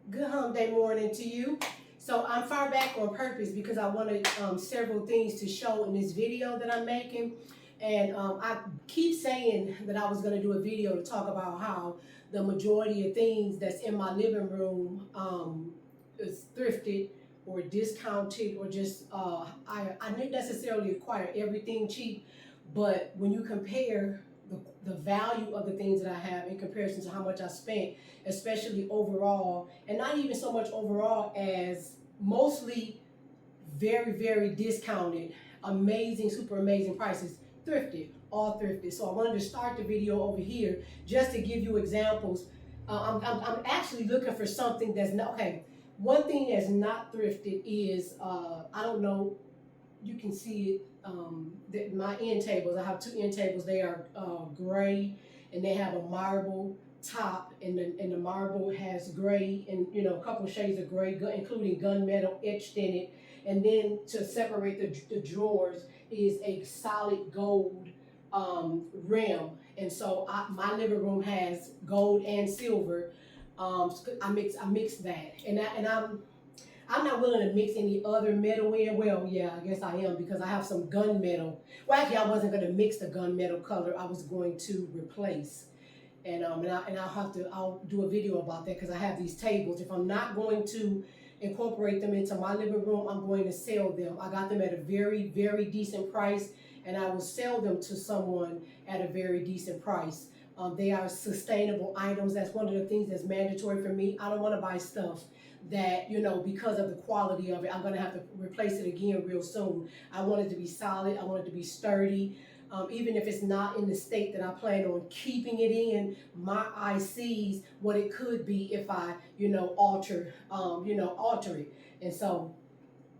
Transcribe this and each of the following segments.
Good hump day morning to you. So I'm far back on purpose because I wanted several things to show in this video that I'm making. And I keep saying that I was going to do a video to talk about how the majority of things that's in my living room is thrifted or discounted or just, I didn't necessarily acquire everything cheap, but when you compare the value of the things that I have in comparison to how much I spent, especially overall, and not even so much overall as mostly very, very discounted, amazing, super amazing prices, thrifted, all thrifted. So I wanted to start the video over here just to give you examples. I'm actually looking for something that's not, okay, one thing that's not thrifted is, I don't know, you can see it, that my end tables, I have two end tables, they are gray and they have a marble top, and the marble has gray and a couple of shades of gray, including gunmetal etched in it. And then to separate the drawers is a solid gold rim. And so my living room has gold and silver. I mix that, and I'm not willing to mix any other metal in. Well, yeah, I guess I am because I have some gunmetal. Well, actually, I wasn't going to mix the gunmetal color. I was going to replace. I'll do a video about that because I have these tables. If I'm not going to incorporate them into my living room, I'm going to sell them. I got them at a very, very decent price, and I will sell them to someone at a very decent price. They are sustainable items. That's one of the things that's mandatory for me. I don't want to buy stuff that, because of the quality of it, I'm going to have to replace it again real soon. I want it to be solid. I want it to be sturdy. Even if it's not in the state that I plan on keeping it in, my eye sees what it could be if I, alter it. And so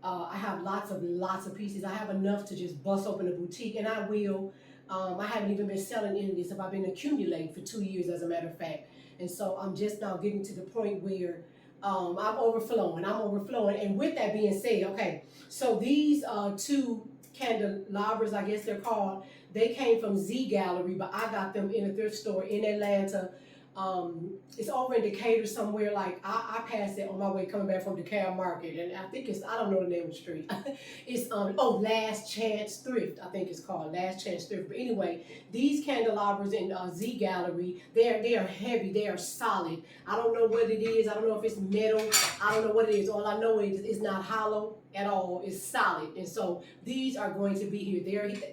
I have lots of pieces. I have enough to just bust open a boutique, and I will. I haven't even been selling any of this stuff. I've been accumulating for 2 years, as a matter of fact. And so I'm just now getting to the point where I'm overflowing. And with that being said, okay, so these two candelabras, I guess they're called, they came from Z Gallery, but I got them in a thrift store in Atlanta. It's over in Decatur somewhere. Like I passed it on my way coming back from Decatur Market, and I think I don't know the name of the street. It's Last Chance Thrift, I think it's called Last Chance Thrift. But anyway, these candelabras in Z Gallery, they are heavy, they are solid. I don't know what it is. I don't know if it's metal. I don't know what it is. All I know is it's not hollow at all. It's solid. And so these are going to be here.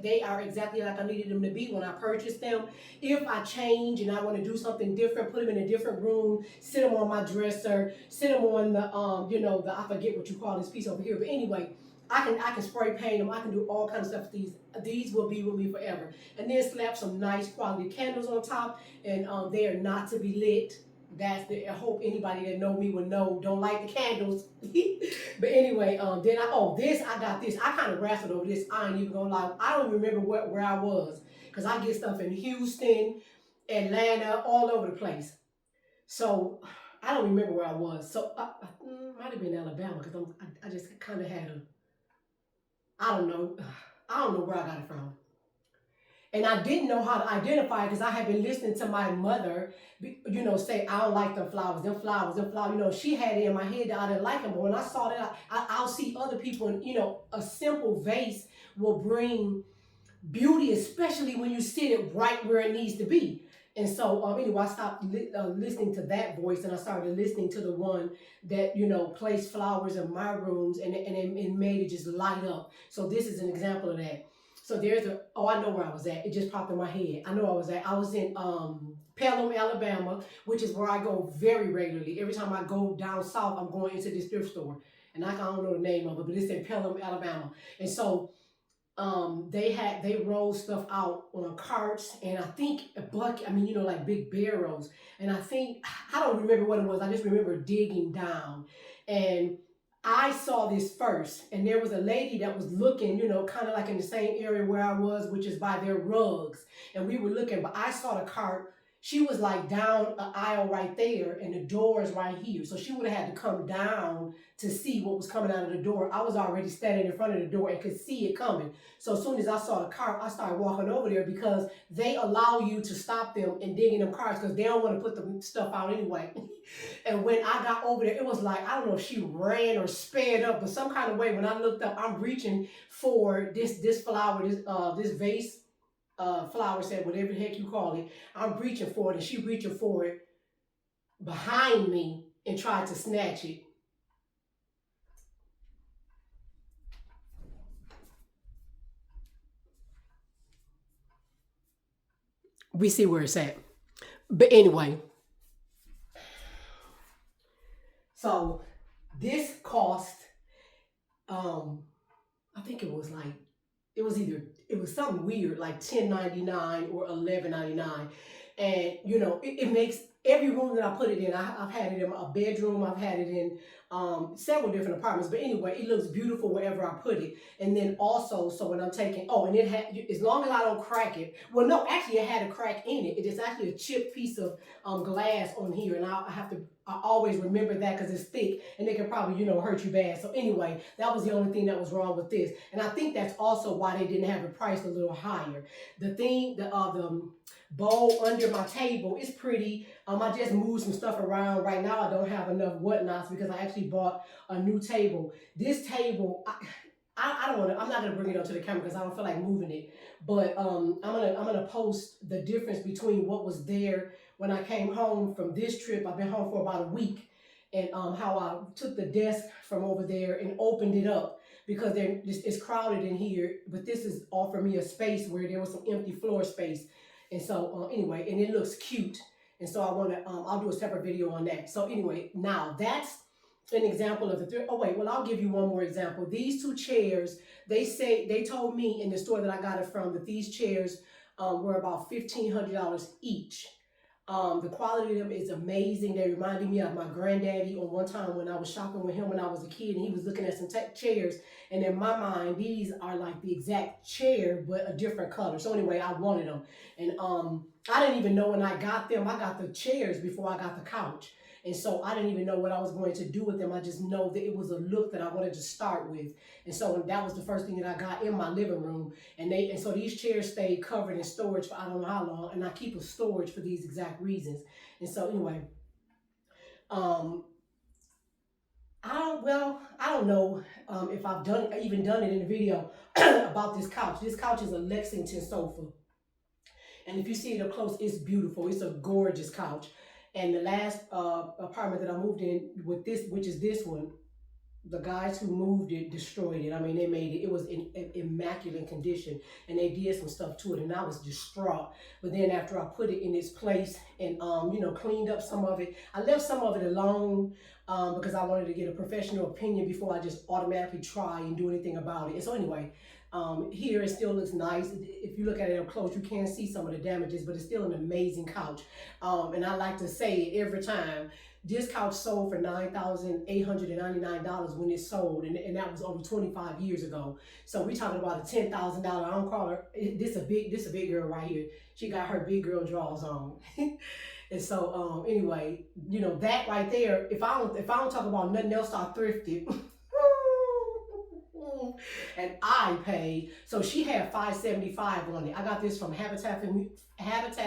They are exactly like I needed them to be when I purchased them. If I change and I want to do something different, put them in a different room, sit them on my dresser, sit them on the I forget what you call this piece over here. But anyway, I can spray paint them. I can do all kinds of stuff with these. These will be with me forever. And then slap some nice quality candles on top, and they are not to be lit. I hope anybody that know me will know, don't light the candles. But anyway, I got this. I kind of wrestled over this. I ain't even gonna lie. I don't remember where I was because I get stuff in Houston, Atlanta, all over the place. So I don't remember where I was. So might have been Alabama because I just kind of had I don't know. I don't know where I got it from. And I didn't know how to identify it because I had been listening to my mother, say, I don't like them flowers. She had it in my head that I didn't like them. But when I saw that, I'll see other people, and, a simple vase will bring beauty, especially when you sit it right where it needs to be. And so, anyway, I stopped listening to that voice, and I started listening to the one that, placed flowers in my rooms, and it made it just light up. So this is an example of that. So I know where I was at. It just popped in my head. I know I was in Pelham, Alabama, which is where I go very regularly. Every time I go down south, I'm going into this thrift store. And I don't know the name of it, but it's in Pelham, Alabama. And so they rolled stuff out on carts, and I think a bucket, like big barrels. And I don't remember what it was. I just remember digging down. And I saw this first, and there was a lady that was looking, kind of like in the same area where I was, which is by their rugs. And we were looking, but I saw the cart. she was like down an aisle right there and the door is right here. So she would have had to come down to see what was coming out of the door. I was already standing in front of the door and could see it coming. So as soon as I saw the car, I started walking over there because they allow you to stop them and dig in them cars because they don't want to put the stuff out anyway. And when I got over there, it was like, I don't know if she ran or sped up, but some kind of way, when I looked up, I'm reaching for this flower, this vase, flower set, whatever the heck you call it. I'm reaching for it, and she reaching for it behind me and tried to snatch it. We see where it's at. But anyway, so this cost, I think it was like, it was something weird, like $10.99 or $11.99. And it makes every room that I put it in. I've had it in a bedroom. I've had it in several different apartments. But anyway, it looks beautiful wherever I put it. And then also, so when I'm taking, and it had, as long as I don't crack it. Well, no, actually, it had a crack in it. It is actually a chipped piece of glass on here, and I always remember that because it's thick and it can probably, hurt you bad. So anyway, that was the only thing that was wrong with this. And I think that's also why they didn't have it priced a little higher. The bowl under my table is pretty. I just moved some stuff around. Right now, I don't have enough whatnots because I actually bought a new table. This table, I'm not gonna bring it up to the camera because I don't feel like moving it. But I'm gonna post the difference between what was there when I came home from this trip. I've been home for about a week, and how I took the desk from over there and opened it up because it's crowded in here. But this is offering me a space where there was some empty floor space, and so anyway, and it looks cute. And so I want to, I'll do a separate video on that. So anyway, now that's an example of the I'll give you one more example. These two chairs, they told me in the store that I got it from that these chairs were about $1,500 each. The quality of them is amazing. They reminded me of my granddaddy on one time when I was shopping with him when I was a kid, and he was looking at some chairs, and in my mind, these are like the exact chair, but a different color. So anyway, I wanted them. And I didn't even know when I got them. I got the chairs before I got the couch. And so I didn't even know what I was going to do with them. I just know that it was a look that I wanted to start with. And so that was the first thing that I got in my living room. And so these chairs stayed covered in storage for I don't know how long. And I keep a storage for these exact reasons. And so anyway, I don't know if I've even done it in a video about this couch. This couch is a Lexington sofa. And if you see it up close, it's beautiful. It's a gorgeous couch. And the last apartment that I moved in with this, which is this one, the guys who moved it destroyed it. I mean, they made it was in immaculate condition, and they did some stuff to it, and I was distraught. But then after I put it in its place and cleaned up some of it, I left some of it alone because I wanted to get a professional opinion before I just automatically try and do anything about it. And so anyway, here it still looks nice. If you look at it up close, you can see some of the damages, but it's still an amazing couch. And I like to say it every time. This couch sold for $9,899 when it sold, and that was over 25 years ago. So we're talking about a $10,000. I don't call her. This a big girl right here. She got her big girl drawers on. And so anyway, that right there. If I don't talk about nothing else, I thrifted. And I paid. So she had $575 on it. I got this from Habitat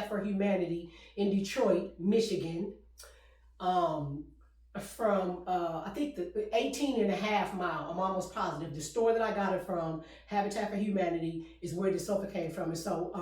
for Humanity in Detroit, Michigan. From I think the 18.5 mile. I'm almost positive. The store that I got it from, Habitat for Humanity, is where the sofa came from. And so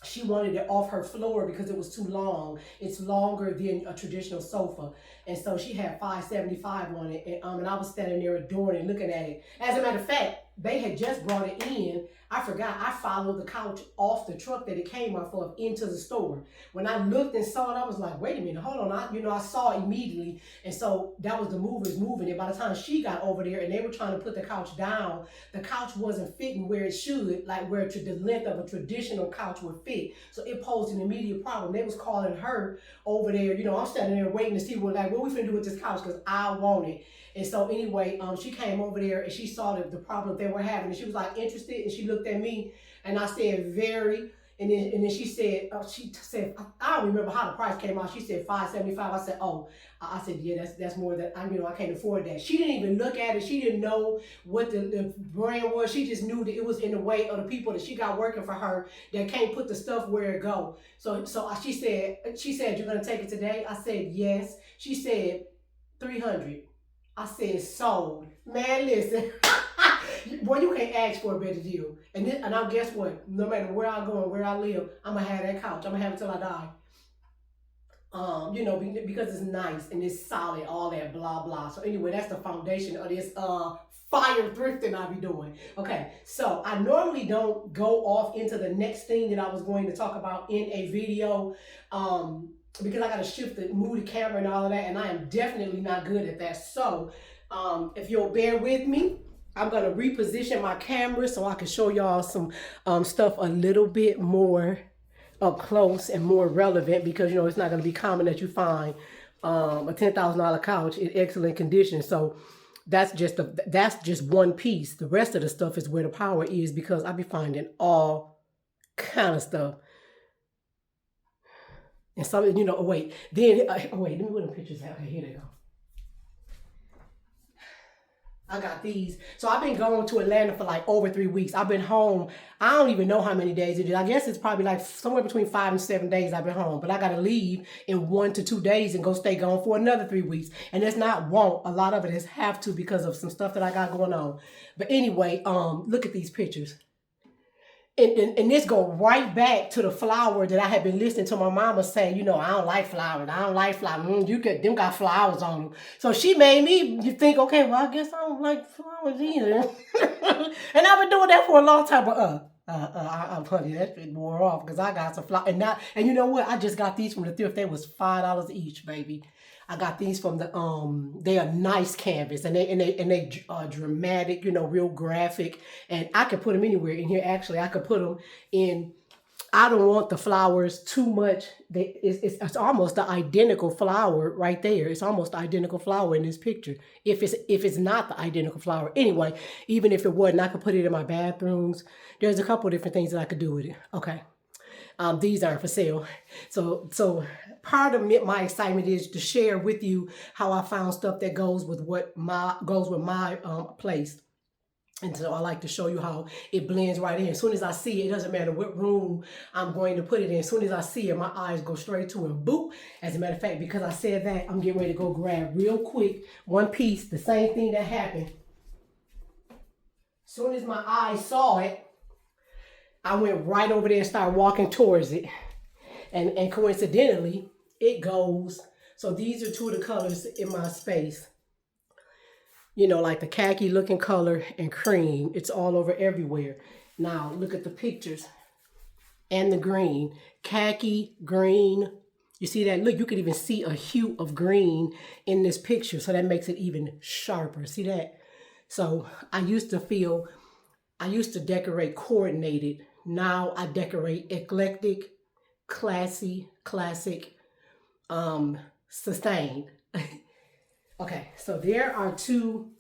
she wanted it off her floor because it was too long. It's longer than a traditional sofa. And so she had $575 on it. And I was standing there adoring and looking at it. As a matter of fact, they had just brought it in. I forgot. I followed the couch off the truck that it came off of into the store. When I looked and saw it, I was like, wait a minute, hold on. I saw it immediately. And so that was the movers moving it. By the time she got over there and they were trying to put the couch down, the couch wasn't fitting where it should, like where the length of a traditional couch would fit. So it posed an immediate problem. They was calling her over there. I'm standing there waiting to see what we finna do with this couch because I want it. And so anyway, she came over there and she saw the problem they were having, and she was like interested, and she looked at me, and I said, very. And then she said, I don't remember how the price came out. She said $5.75. I said, oh, I said, yeah, that's more than I can't afford that. She didn't even look at it. She didn't know what the brand was. She just knew that it was in the way of the people that she got working for her that can't put the stuff where it go. So she said, you're gonna take it today? I said, yes. She said, 300. I said, sold. Man, listen. Boy, you can't ask for a better deal. And I guess what? No matter where I go and where I live, I'm gonna have that couch. I'm gonna have it till I die. Because it's nice and it's solid, all that blah blah. So anyway, that's the foundation of this fire thrifting I be doing. Okay, so I normally don't go off into the next thing that I was going to talk about in a video. Because I gotta move the camera and all of that, and I am definitely not good at that. So if you'll bear with me, I'm gonna reposition my camera so I can show y'all some stuff a little bit more up close and more relevant, because it's not gonna be common that you find a $10,000 couch in excellent condition. So that's just one piece. The rest of the stuff is where the power is, because I be finding all kind of stuff. And some, wait, let me put them pictures out. Okay, here they go. I got these. So I've been going to Atlanta for like over 3 weeks. I've been home. I don't even know how many days it is. I guess it's probably like somewhere between 5 and 7 days I've been home. But I got to leave in 1 to 2 days and go stay gone for another 3 weeks. And it's not won't. A lot of it is have to, because of some stuff that I got going on. But anyway, look at these pictures. And this go right back to the flower that I had been listening to my mama say, I don't like flowers. I don't like flowers. Them got flowers on them. So she made me think, okay, well, I guess I don't like flowers either. And I've been doing that for a long time. But I'm funny, that shit wore off, because I got some flowers. And you know what? I just got these from the thrift. They was $5 each, baby. I got these from the they are nice canvas, and they dramatic, real graphic, and I could put them anywhere in here. Actually, I could put them in. I don't want the flowers too much. It's almost the identical flower right there. It's almost the identical flower in this picture. If it's not the identical flower, anyway, even if it wasn't, I could put it in my bathrooms. There's a couple different things that I could do with it. Okay. These aren't for sale. So part of my excitement is to share with you how I found stuff that goes with my place. And so I like to show you how it blends right in. As soon as I see it, it doesn't matter what room I'm going to put it in. As soon as I see it, my eyes go straight to it. Boop. As a matter of fact, because I said that, I'm getting ready to go grab real quick one piece, the same thing that happened. As soon as my eyes saw it, I went right over there and started walking towards it. And coincidentally, it goes. So these are two of the colors in my space. Like the khaki looking color and cream. It's all over everywhere. Now, look at the pictures and the green. Khaki, green. You see that? Look, you could even see a hue of green in this picture. So that makes it even sharper. See that? So I used to decorate coordinated. Now I decorate eclectic, classy, classic, sustained. Okay, so there are two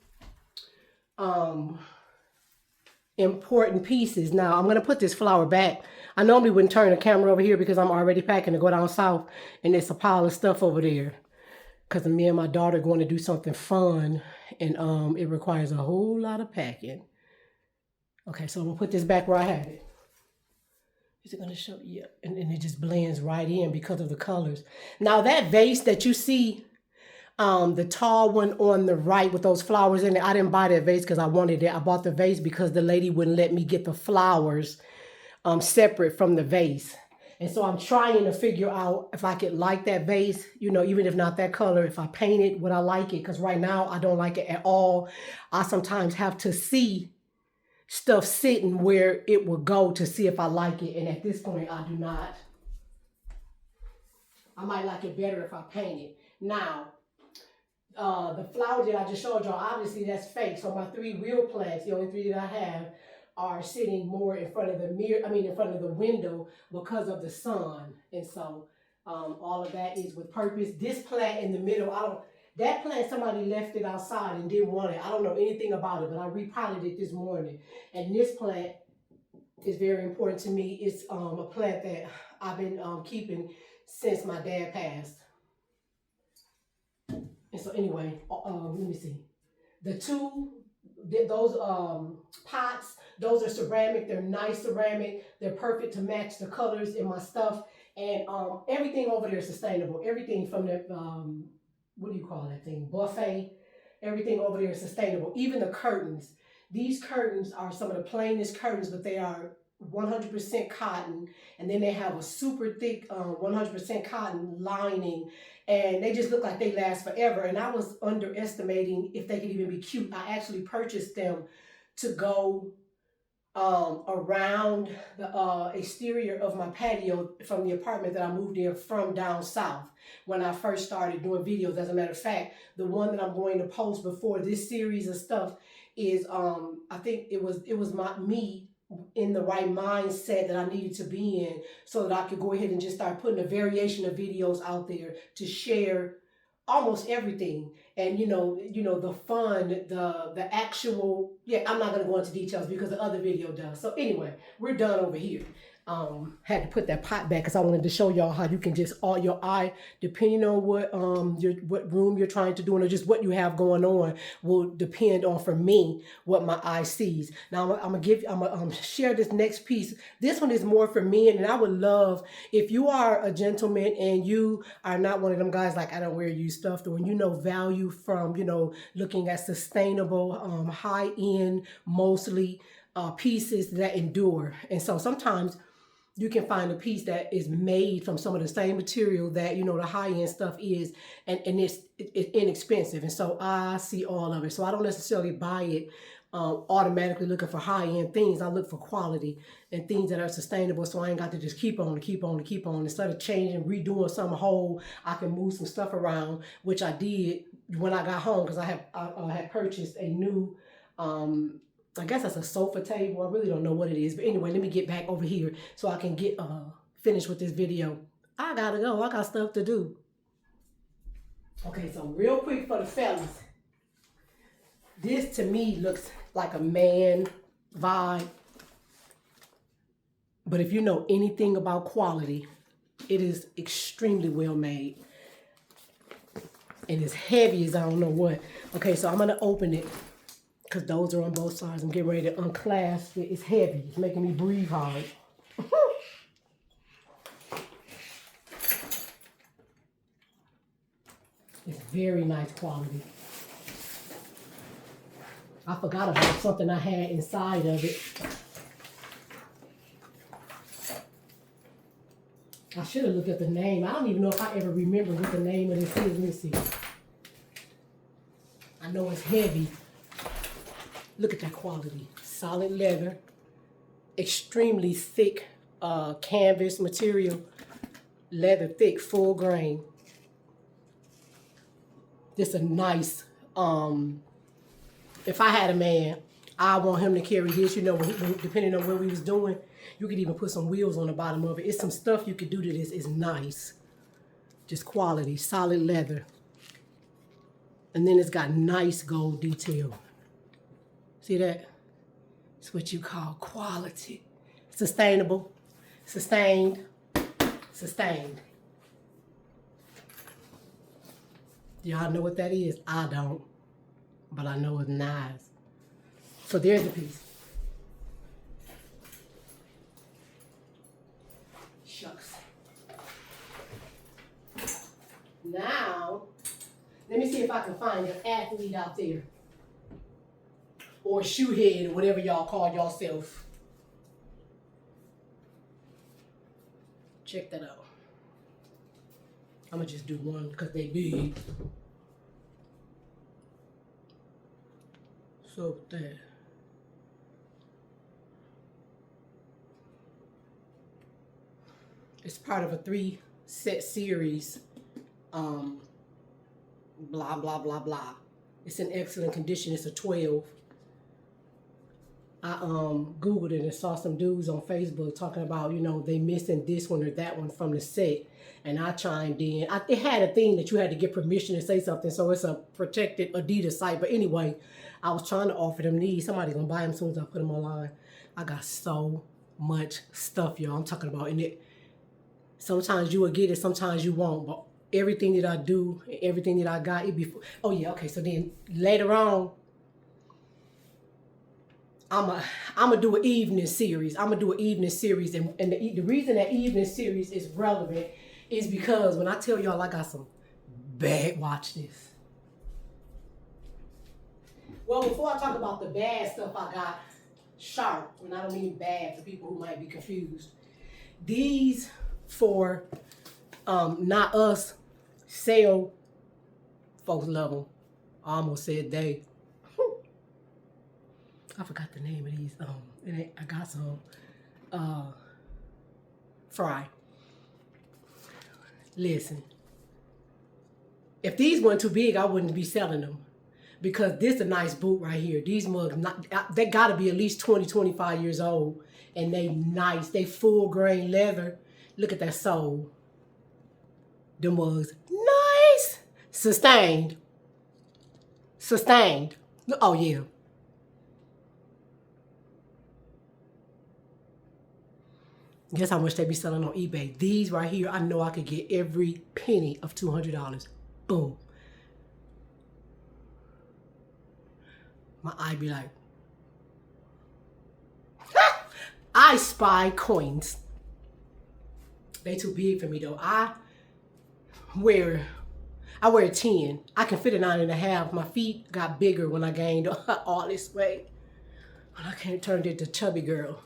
important pieces. Now I'm gonna put this flower back. I normally wouldn't turn the camera over here because I'm already packing to go down south, and there's a pile of stuff over there. Because me and my daughter are going to do something fun, and it requires a whole lot of packing. Okay, so I'm gonna put this back where I had it. Is it gonna show? Yeah, and it just blends right in because of the colors. Now that vase that you see, the tall one on the right with those flowers in it, I didn't buy that vase because I wanted it. I bought the vase because the lady wouldn't let me get the flowers separate from the vase. And so I'm trying to figure out if I could like that vase, even if not that color, if I paint it, would I like it? Because right now I don't like it at all. I sometimes have to see stuff sitting where it will go to see if I like it. And at this point, I do not. I might like it better if I paint it. Now, the flowers that I just showed y'all, obviously that's fake. So my 3 real plants, the only 3 that I have, are sitting more in front of the mirror, in front of the window because of the sun. And so all of that is with purpose. This plant in the middle, that plant, somebody left it outside and didn't want it. I don't know anything about it, but I repotted it this morning. And this plant is very important to me. It's a plant that I've been keeping since my dad passed. And so anyway, let me see. The two, those pots, those are ceramic. They're nice ceramic. They're perfect to match the colors in my stuff. And everything over there is sustainable. Everything from the, what do you call that thing? Buffet. Everything over there is sustainable. Even the curtains. These curtains are some of the plainest curtains, but they are 100% cotton, and then they have a super thick 100% cotton lining, and they just look like they last forever. And I was underestimating if they could even be cute. I actually purchased them to go around the exterior of my patio from the apartment that I moved in from down south when I first started doing videos. As a matter of fact, the one that I'm going to post before this series of stuff is I think it was me in the right mindset that I needed to be in, so that I could go ahead and just start putting a variation of videos out there to share almost everything. And you know the fun, the actual, yeah, I'm not going to go into details because the other video does. So anyway, we're done over here. Had to put that pot back because I wanted to show y'all how you can just all your eye, depending on what what room you're trying to do or just what you have going on, will depend on, for me, what my eye sees. Now I'm gonna share this next piece. This one is more for me, and I would love if you are a gentleman and you are not one of them guys like I don't wear used stuff, when you know value from looking at sustainable, high end, mostly pieces that endure. And so sometimes you can find a piece that is made from some of the same material that the high-end stuff is, and it's inexpensive. And so I see all of it. So I don't necessarily buy it automatically looking for high-end things. I look for quality and things that are sustainable, so I ain't got to just keep on. Instead of changing, redoing some whole, I can move some stuff around, which I did when I got home, because I had purchased a new I guess that's a sofa table. I really don't know what it is. But anyway, let me get back over here so I can get finished with this video. I gotta go. I got stuff to do. Okay, so real quick for the fellas. This to me looks like a man vibe. But if you know anything about quality, it is extremely well made. And it's heavy as I don't know what. Okay, so I'm going to open it, because those are on both sides. I'm getting ready to unclasp it. It's heavy. It's making me breathe hard. It's very nice quality. I forgot about something I had inside of it. I should have looked at the name. I don't even know if I ever remember what the name of this is. Let me see. I know it's heavy. Look at that quality. Solid leather. Extremely thick canvas material. Leather thick, full grain. This a nice, if I had a man, I want him to carry this, depending on what we was doing. You could even put some wheels on the bottom of it. It's some stuff you could do to this. It's nice. Just quality, solid leather. And then it's got nice gold detail. See that? It's what you call quality. Sustainable, sustained, sustained. Y'all know what that is? I don't, but I know it's nice. So there's the piece. Shucks. Now, let me see if I can find an athlete out there, or shoehead, or whatever y'all call yourself. Check that out. I'm gonna just do one because they big. So that. It's part of a 3-set series. Blah, blah, blah, blah. It's in excellent condition. It's a 12. I Googled it and saw some dudes on Facebook talking about, they missing this one or that one from the set. And I chimed in. It had a thing that you had to get permission to say something, so it's a protected Adidas site. But anyway, I was trying to offer them these. Somebody's going to buy them as soon as I put them online. I got so much stuff, y'all. I'm talking about in it. Sometimes you will get it, sometimes you won't. But everything that I do, everything that I got, it be. Oh yeah, okay. So then later on, I'm gonna do an evening series. I'm gonna do an evening series, and the reason that evening series is relevant is because when I tell y'all I got some bad, watch this. Well, before I talk about the bad stuff I got sharp, and I don't mean bad for people who might be confused. These for not us sale folks love them. I almost said they. I forgot the name of these. And I got some fry. Listen, if these weren't too big, I wouldn't be selling them. Because this is a nice boot right here. These mugs, they gotta be at least 20, 25 years old. And they nice. They full grain leather. Look at that sole. The mugs, nice. Sustained. Sustained. Oh yeah. Guess how much they be selling on eBay. These right here, I know I could get every penny of $200. Boom. My eye be like, I spy coins. They too big for me though. I wear a 10. I can fit a 9.5. My feet got bigger when I gained all this weight. And I can't turn into chubby girl.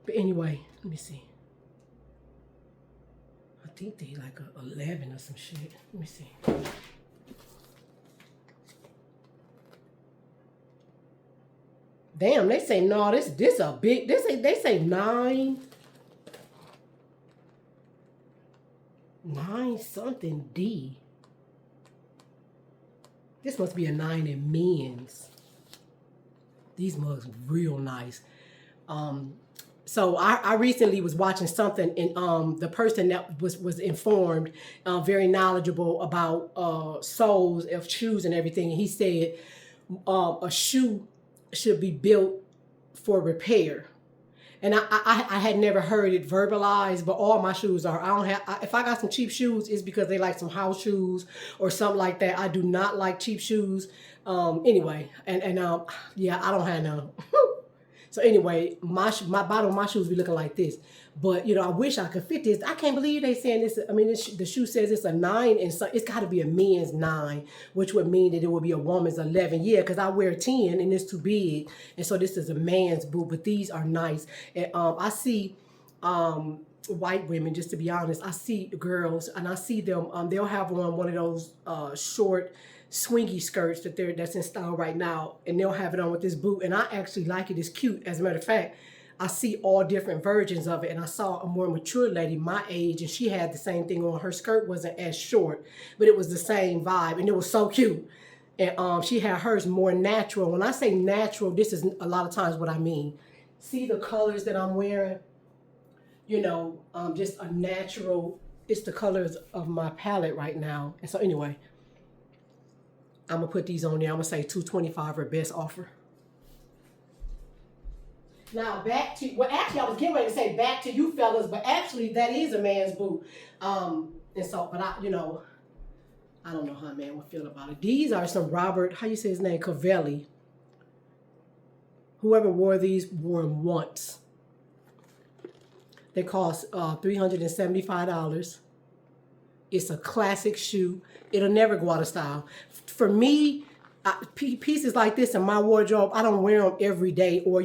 But anyway, let me see. I think they like a 11 or some shit. Let me see. Damn, they say no. This a big. They say 9 something D. This must be a 9 in men's. These mugs real nice. So I recently was watching something, and the person that was informed, very knowledgeable about soles of shoes and everything. And he said a shoe should be built for repair. And I had never heard it verbalized, but all my shoes are. If I got some cheap shoes, it's because they like some house shoes or something like that. I do not like cheap shoes. Anyway, yeah, I don't have none. So anyway, my bottom of my shoes be looking like this. But, I wish I could fit this. I can't believe they saying this. I mean, the shoe says it's a 9, and so it's got to be a men's 9, which would mean that it would be a woman's 11. Yeah, because I wear 10, and it's too big. And so this is a man's boot, but these are nice. And I see white women, just to be honest, I see girls, and I see them, they'll have on one of those short, swingy skirts that's in style right now, and they'll have it on with this boot, and I actually like it. It's cute. As a matter of fact, I see all different versions of it, and I saw a more mature lady my age, and she had the same thing on. Her skirt wasn't as short, but it was the same vibe, and it was so cute. And she had hers more natural. When I say natural, this is a lot of times what I mean. See the colors that I'm wearing? Just a natural. It's the colors of my palette right now. And so anyway, I'm gonna put these on there. I'm gonna say $225 for best offer. Now back to, actually I was getting ready to say back to you fellas, but actually that is a man's boot. And so, but I don't know how a man would feel about it. These are some Robert, how you say his name, Cavelli. Whoever wore these wore them once. They cost $375. It's a classic shoe. It'll never go out of style. For me, pieces like this in my wardrobe, I don't wear them every day, or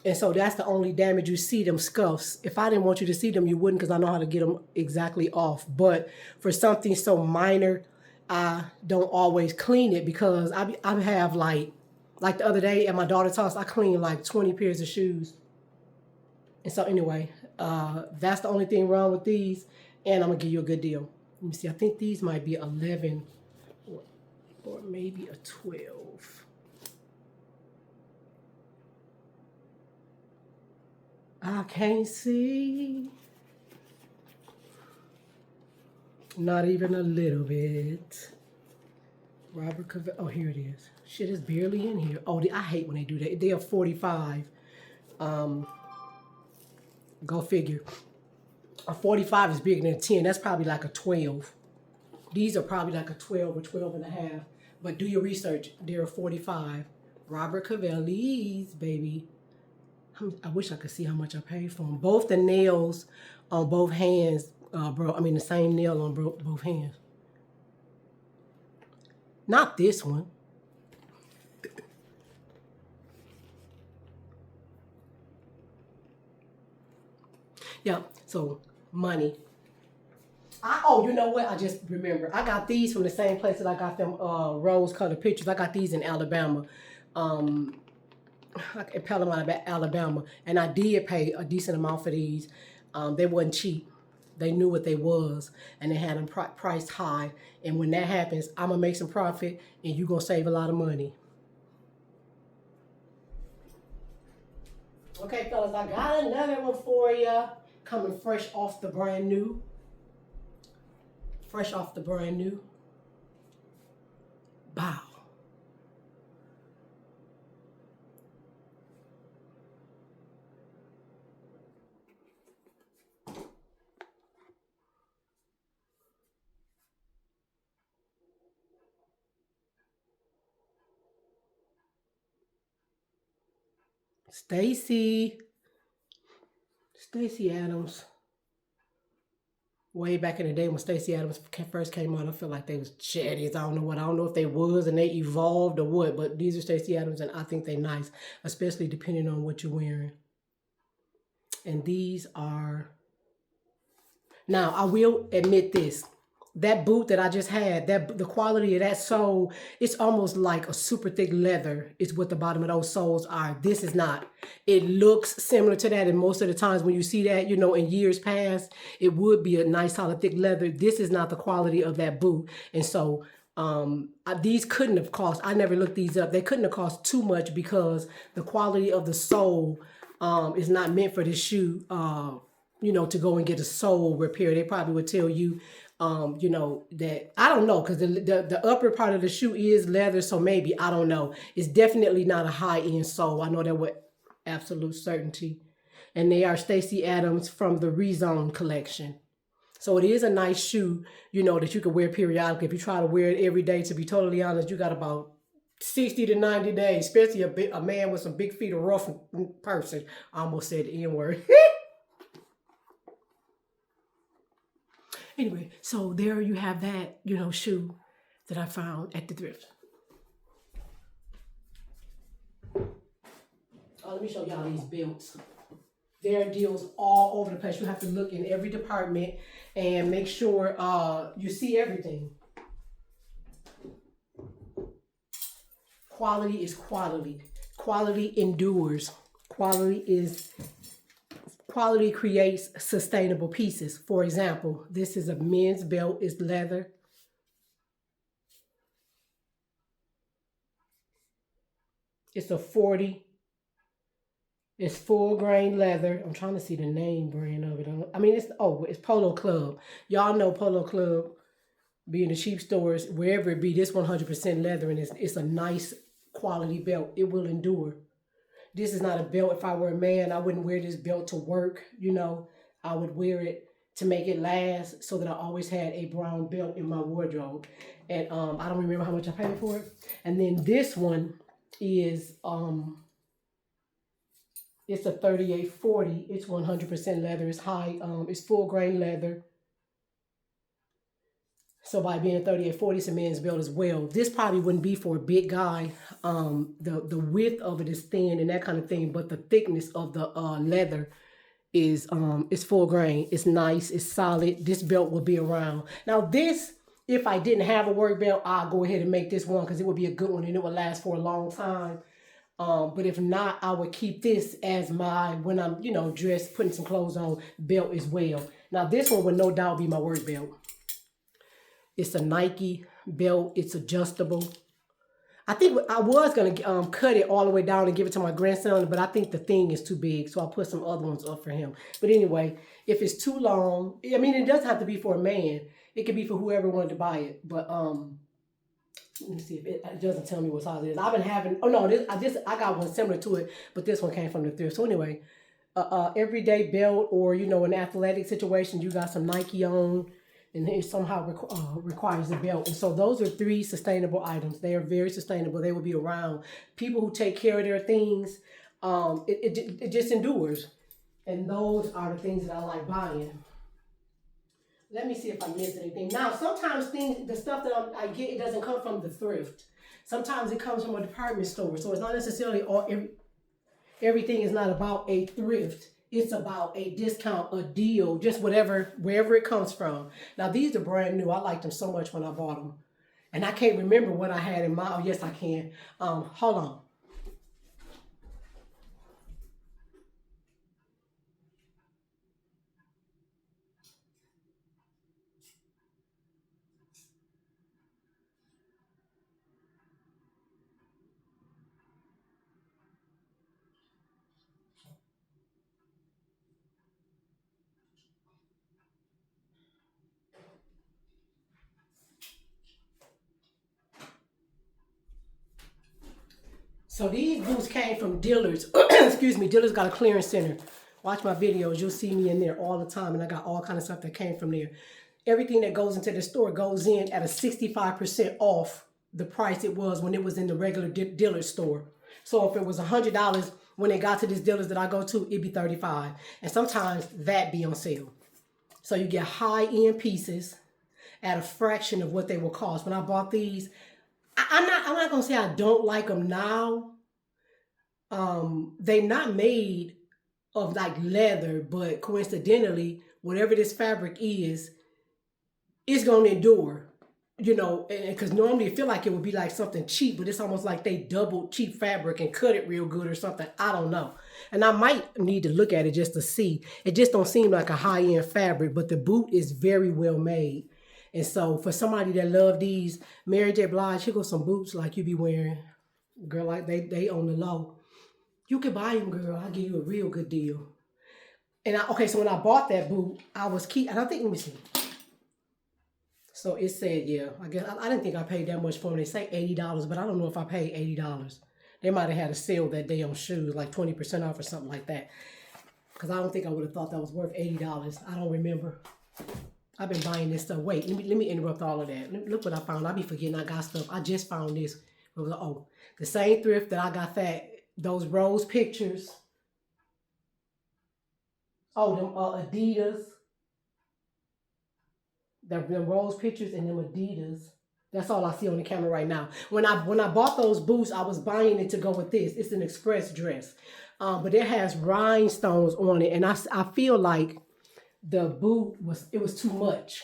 and so that's the only damage you see, them scuffs. If I didn't want you to see them, you wouldn't, because I know how to get them exactly off. But for something so minor, I don't always clean it, because I have like the other day at my daughter's house, I cleaned like 20 pairs of shoes. And so anyway, that's the only thing wrong with these, and I'm gonna give you a good deal. Let me see, I think these might be 11 or maybe a 12. I can't see. Not even a little bit. Robert Cavelli. Oh, here it is. Shit is barely in here. Oh, I hate when they do that. They are 45. Go figure. A 45 is bigger than a 10. That's probably like a 12. These are probably like a 12 or 12 and a half. But do your research. They're a 45. Robert Cavelli's, baby. I wish I could see how much I paid for them. Both the nails on both hands, bro. I mean, the same nail on both hands. Not this one. Yeah, so money. Oh, you know what? I just remember. I got these from the same place that I got them rose-colored pictures. I got these in Alabama. In Pelham, Alabama. And I did pay a decent amount for these. They wasn't cheap. They knew what they was, and they had them priced high. And when that happens, I'm going to make some profit, and you're going to save a lot of money. Okay, fellas, I got another one for you. Coming fresh off the brand new. Fresh off the brand new. Bow. Stacey Adams. Way back in the day when Stacey Adams first came out, I feel like they was chatties. I don't know what. I don't know if they was and they evolved or what, but these are Stacey Adams and I think they nice, especially depending on what you're wearing. And these are, now I will admit this. That boot that I just had, the quality of that sole, it's almost like a super thick leather is what the bottom of those soles are. This is not. It looks similar to that, and most of the times when you see that, you know, in years past, it would be a nice solid thick leather. This is not the quality of that boot. And so these couldn't have cost, I never looked these up, they couldn't have cost too much because the quality of the sole is not meant for this shoe, you know, to go and get a sole repair. They probably would tell you, you know, that, I don't know, because the upper part of the shoe is leather, so maybe, I don't know. It's definitely not a high-end sole. I know that with absolute certainty. And they are Stacey Adams from the Rezone collection. So it is a nice shoe, you know, that you can wear periodically. If you try to wear it every day, to be totally honest, you got about 60 to 90 days, especially a man with some big feet, a rough person. I almost said the N-word. Anyway, so there you have that, you know, shoe that I found at the thrift. Let me show y'all these belts. There are deals all over the place. You have to look in every department and make sure you see everything. Quality is quality. Quality endures. Quality creates sustainable pieces. For example, this is a men's belt. It's leather. It's a 40. It's full grain leather. I'm trying to see the name brand of it. I mean, it's Polo Club. Y'all know Polo Club. Be in the cheap stores, wherever it be, this 100% leather, and it's a nice quality belt. It will endure. This is not a belt. If I were a man, I wouldn't wear this belt to work, you know. I would wear it to make it last, so that I always had a brown belt in my wardrobe. And I don't remember how much I paid for it. And then this one is it's a 3840. It's 100% leather. It's high, it's full grain leather. So by being a 3840, it's a men's belt as well. This probably wouldn't be for a big guy. The width of it is thin and that kind of thing, but the thickness of the leather is full grain. It's nice. It's solid. This belt will be around. Now this, if I didn't have a work belt, I'll go ahead and make this one because it would be a good one and it would last for a long time. But if not, I would keep this as my, when I'm, you know, dressed, putting some clothes on, belt as well. Now this one would no doubt be my work belt. It's a Nike belt. It's adjustable. I think I was going to cut it all the way down and give it to my grandson, but I think the thing is too big, so I'll put some other ones up for him. But anyway, if it's too long, I mean, it doesn't have to be for a man. It could be for whoever wanted to buy it. But let me see if it doesn't tell me what size it is. I've been having, oh no, I got one similar to it, but this one came from the thrift. So anyway, everyday belt, or you know, an athletic situation, you got some Nike on, and it somehow requires a belt. And so those are 3 sustainable items. They are very sustainable. They will be around. People who take care of their things, it just endures. And those are the things that I like buying. Let me see if I missed anything. Now, sometimes the stuff that I get, it doesn't come from the thrift. Sometimes it comes from a department store. So it's not necessarily everything is not about a thrift. It's about a discount, a deal, just whatever, wherever it comes from. Now, these are brand new. I liked them so much when I bought them. And I can't remember what I had in mind. Oh, yes, I can. Hold on. So these boots came from Dillard's. Excuse me, Dillard's got a clearance center. Watch my videos. You'll see me in there all the time. And I got all kind of stuff that came from there. Everything that goes into the store goes in at a 65% off the price it was when it was in the regular Dillard's store. So if it was $100, when it got to this Dillard's that I go to, it'd be $35. And sometimes that be on sale. So you get high-end pieces at a fraction of what they will cost. When I bought these, I'm not gonna say I don't like them now. They're not made of like leather, but coincidentally, whatever this fabric is, it's gonna endure. You know, because normally it feel like it would be like something cheap, but it's almost like they doubled cheap fabric and cut it real good or something. I don't know. And I might need to look at it just to see. It just don't seem like a high-end fabric, but the boot is very well made. And so for somebody that love these, Mary J. Blige, here goes some boots like you be wearing. Girl, like they on the low. You can buy them, girl. I'll give you a real good deal. And okay, so when I bought that boot, I was and I think, let me see. So it said, yeah, I guess, I didn't think I paid that much for them. They say $80, but I don't know if I paid $80. They might have had a sale that day on shoes, like 20% off or something like that. Because I don't think I would have thought that was worth $80. I don't remember. I've been buying this stuff. Wait, let me interrupt all of that. Look what I found. I be forgetting I got stuff. I just found this. It was, the same thrift that I got those rose pictures. Oh, them Adidas. Them rose pictures and them Adidas. That's all I see on the camera right now. When I bought those boots, I was buying it to go with this. It's an express dress. But it has rhinestones on it. And I feel like the boot was too much.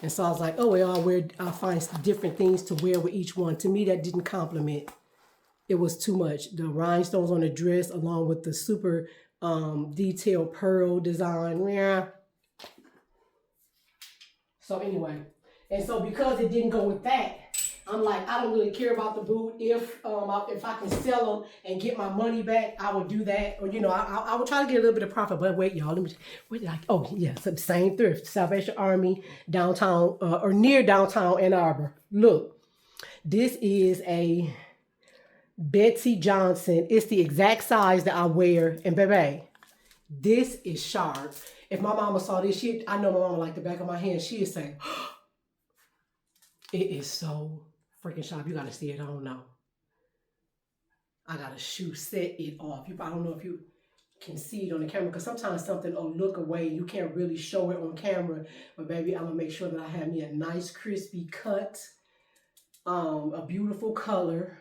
And so I was like, oh, well, I'll find different things to wear with each one. To me, that didn't compliment. It was too much. The rhinestones on the dress along with the super detailed pearl design. Yeah. So anyway, and so because it didn't go with that, I'm like, I don't really care about the boot. If I can sell them and get my money back, I would do that. Or, you know, I would try to get a little bit of profit. But wait, y'all, where did oh, yeah, it's the same thrift, Salvation Army, downtown, or near downtown Ann Arbor. Look, this is a Betsy Johnson. It's the exact size that I wear. And baby, this is sharp. If my mama saw this, I know my mama like the back of my hand. She is saying, it is so freaking sharp. You got to see it. I don't know. I got to set it off. I don't know if you can see it on the camera, because sometimes something will look away. You can't really show it on camera. But baby, I'm going to make sure that I have me a nice crispy cut, a beautiful color.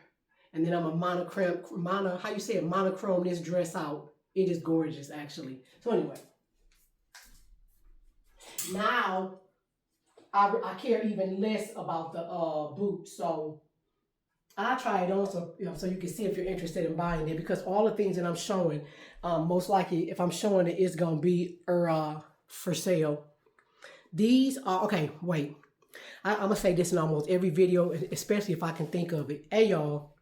And then I'm a monochrome this dress out. It is gorgeous, actually. So anyway. Now, I care even less about the boots, so I try it on so you can see if you're interested in buying it, because all the things that I'm showing, most likely if I'm showing it, it's gonna be for sale. These are okay. Wait, I'm gonna say this in almost every video, especially if I can think of it. Hey y'all,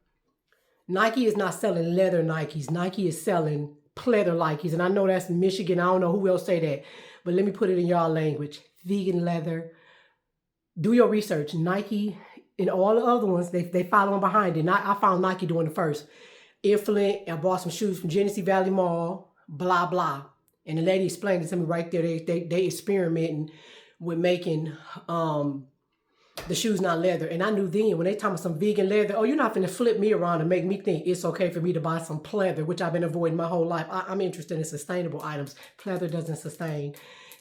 Nike is not selling leather Nikes. Nike is selling pleather Nikes, and I know that's in Michigan. I don't know who else say that. But let me put it in y'all language. Vegan leather. Do your research. Nike and all the other ones, they following behind it. I found Nike doing the first. In Flint, I bought some shoes from Genesee Valley Mall. blah, blah. And the lady explained it to me right there. They experimenting with making the shoes not leather. And I knew then when they talking about some vegan leather, oh, you're not finna flip me around and make me think it's okay for me to buy some pleather, which I've been avoiding my whole life. I'm interested in sustainable items. Pleather doesn't sustain.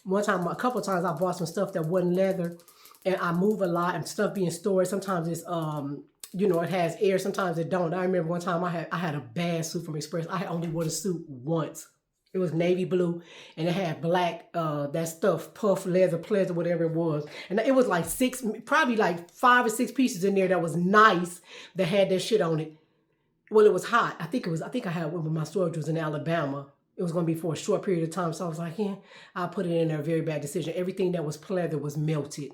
One time, a couple of times I bought some stuff that wasn't leather, and I move a lot and stuff being stored. Sometimes it's you know, it has air, sometimes it don't. I remember one time I had a bad suit from Express. I only wore the suit once. It was navy blue, and it had black, that stuff, puff leather, pleather, whatever it was. And it was like probably like 5 or 6 pieces in there that was nice that had that shit on it. Well, it was hot. I think I had one when my storage was in Alabama. It was going to be for a short period of time. So I was like, yeah, I'll put it in there. Very bad decision. Everything that was pleather was melted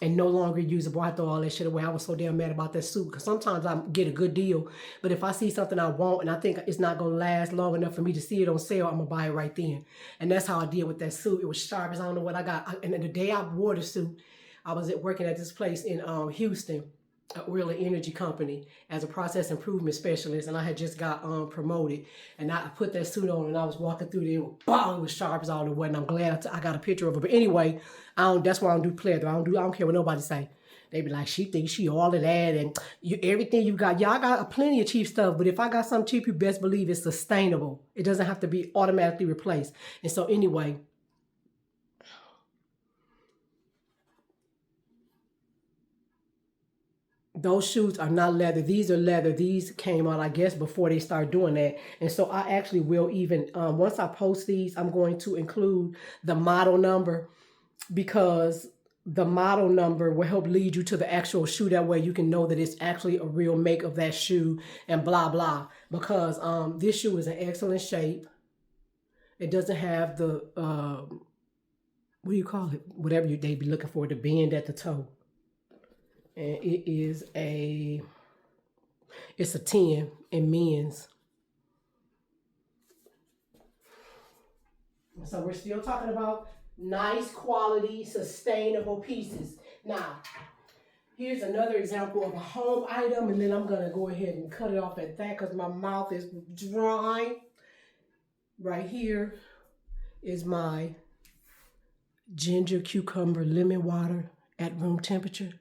and no longer usable. I throw all that shit away. I was so damn mad about that suit because sometimes I get a good deal, but if I see something I want and I think it's not gonna last long enough for me to see it on sale, I'm gonna buy it right then. And that's how I did with that suit. It was sharp as I don't know what I got. And then the day I wore the suit, I was working at this place in Houston, a oil and energy company, as a process improvement specialist, and I had just got promoted, and I put that suit on and I was walking through there, it was sharp as all the way, and I'm glad I got a picture of it. But anyway, that's why I don't do pleather. I don't care what nobody say. They be like, she thinks she all of that, and everything you got. Y'all got plenty of cheap stuff, but if I got something cheap, you best believe it's sustainable. It doesn't have to be automatically replaced. And so anyway, those shoes are not leather. These are leather. These came out, I guess, before they start doing that. And so I actually will even, once I post these, I'm going to include the model number, because the model number will help lead you to the actual shoe. That way you can know that it's actually a real make of that shoe and blah, blah. Because this shoe is in excellent shape. It doesn't have the, what do you call it? Whatever they be looking for, the bend at the toe. And it's a 10 in men's. So we're still talking about nice quality, sustainable pieces. Now, here's another example of a home item, and then I'm gonna go ahead and cut it off at that because my mouth is dry. Right here is my ginger, cucumber, lemon water at room temperature.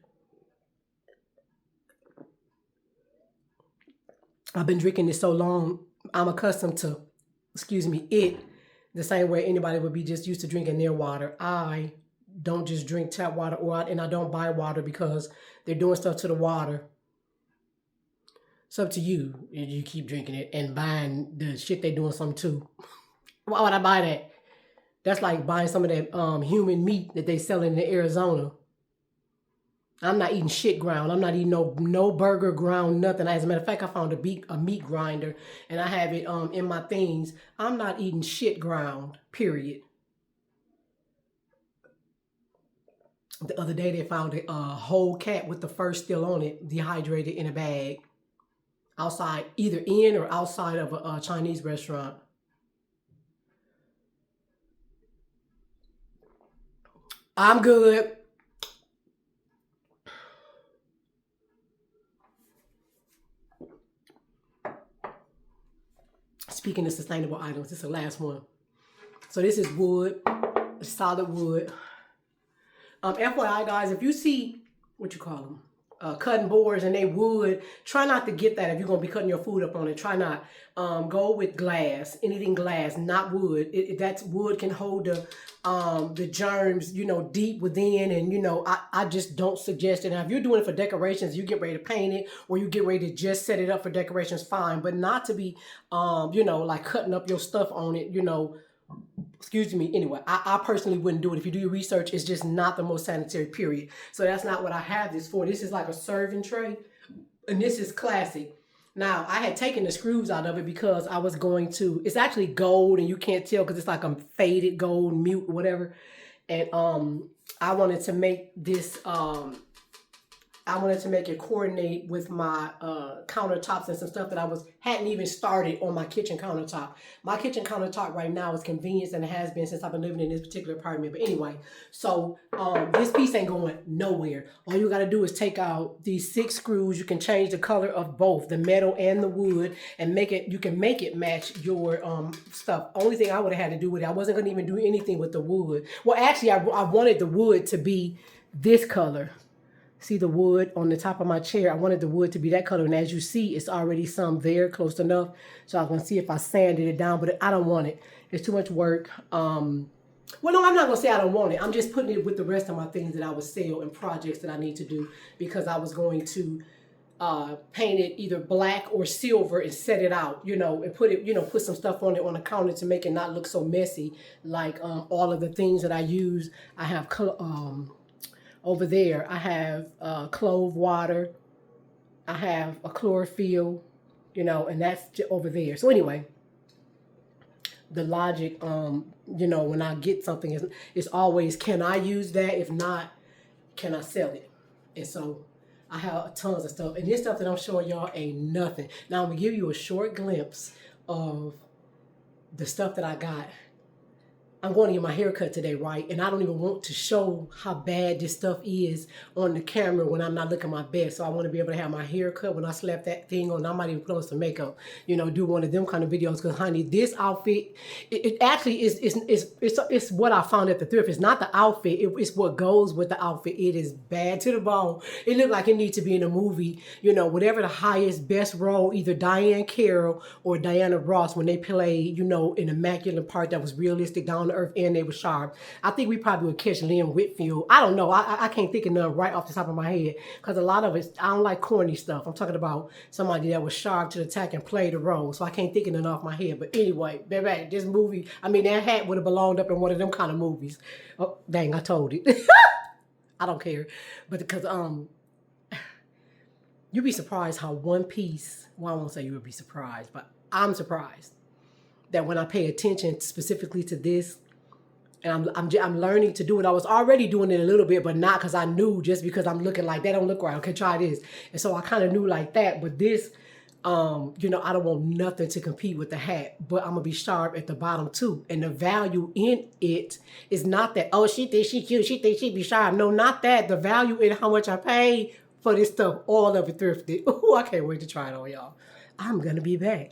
I've been drinking this so long, I'm accustomed to, it the same way anybody would be just used to drinking their water. I don't just drink tap water, and I don't buy water because they're doing stuff to the water. It's up to you. You keep drinking it and buying the shit they doing something to. Why would I buy that? That's like buying some of that human meat that they sell in Arizona. I'm not eating shit ground. I'm not eating no burger ground, nothing. As a matter of fact, I found a meat grinder and I have it in my things. I'm not eating shit ground, period. The other day they found a whole cat with the fur still on it, dehydrated in a bag, outside, either in or outside of a Chinese restaurant. I'm good. Speaking of sustainable items, this is the last one. So this is wood, solid wood. FYI, guys, if you see, what you call them, cutting boards and they wood, try not to get that if you're going to be cutting your food up on it. Try not. Go with glass, anything glass, not wood. That's wood can hold the germs, deep within. And, I just don't suggest it. Now, if you're doing it for decorations, you get ready to paint it or you get ready to just set it up for decorations, fine. But not to be, like cutting up your stuff on it, Anyway, I personally wouldn't do it. If you do your research, it's just not the most sanitary, period. So that's not what I have this for. This is like a serving tray, and this is classic. Now, I had taken the screws out of it because I was going to, it's actually gold, and you can't tell because it's like a faded gold, mute, whatever. And I wanted to make this I wanted to make it coordinate with my countertops and some stuff that hadn't even started on my kitchen countertop. My kitchen countertop right now is convenience, and it has been since I've been living in this particular apartment. But anyway, so this piece ain't going nowhere. All you gotta do is take out these 6 screws. You can change the color of both the metal and the wood, and you can make it match your stuff. Only thing I would have had to do with it, I wasn't gonna even do anything with the wood. Well, actually, I wanted the wood to be this color. See the wood on the top of my chair? I wanted the wood to be that color. And as you see, it's already some there close enough. So I'm going to see if I sanded it down. But I don't want it. It's too much work. Well, no, I'm not going to say I don't want it. I'm just putting it with the rest of my things that I would sell and projects that I need to do. Because I was going to paint it either black or silver and set it out, and put some stuff on it on the counter to make it not look so messy. Like all of the things that I use, I have over there, I have clove water. I have a chlorophyll, and that's over there. So anyway, the logic, when I get something, is always, can I use that? If not, can I sell it? And so I have tons of stuff. And this stuff that I'm showing y'all ain't nothing. Now I'm going to give you a short glimpse of the stuff that I got. I'm going to get my hair cut today, right? And I don't even want to show how bad this stuff is on the camera when I'm not looking my best. So I want to be able to have my hair cut when I slap that thing on. I might even put on some makeup, do one of them kind of videos. Because, honey, this outfit, it actually it's what I found at the thrift. It's not the outfit. It's what goes with the outfit. It is bad to the bone. It looked like it needs to be in a movie, whatever the highest, best role, either Diane Carroll or Diana Ross, when they play, an immaculate part that was realistic, down to earth, and they were sharp. I think we probably would catch Lynn Whitfield. I don't know. I can't think of none right off the top of my head, because a lot of it, I don't like corny stuff. I'm talking about somebody that was sharp to the attack and play the role. So I can't think of none off my head. But anyway, baby, this movie, that hat would have belonged up in one of them kind of movies. Oh, dang, I told it. I don't care. But because you'd be surprised how one piece, well, I won't say you would be surprised, but I'm surprised that when I pay attention specifically to this, and I'm learning to do it. I was already doing it a little bit, but not because I knew, just because I'm looking like that don't look right. Okay, try this. And so I kind of knew like that. But this, I don't want nothing to compete with the hat, but I'm gonna be sharp at the bottom too. And the value in it is not that, oh, she thinks she cute, she thinks she be sharp. No, not that. The value in how much I paid for this stuff, all of it thrifted. Oh, I can't wait to try it on y'all. I'm gonna be back.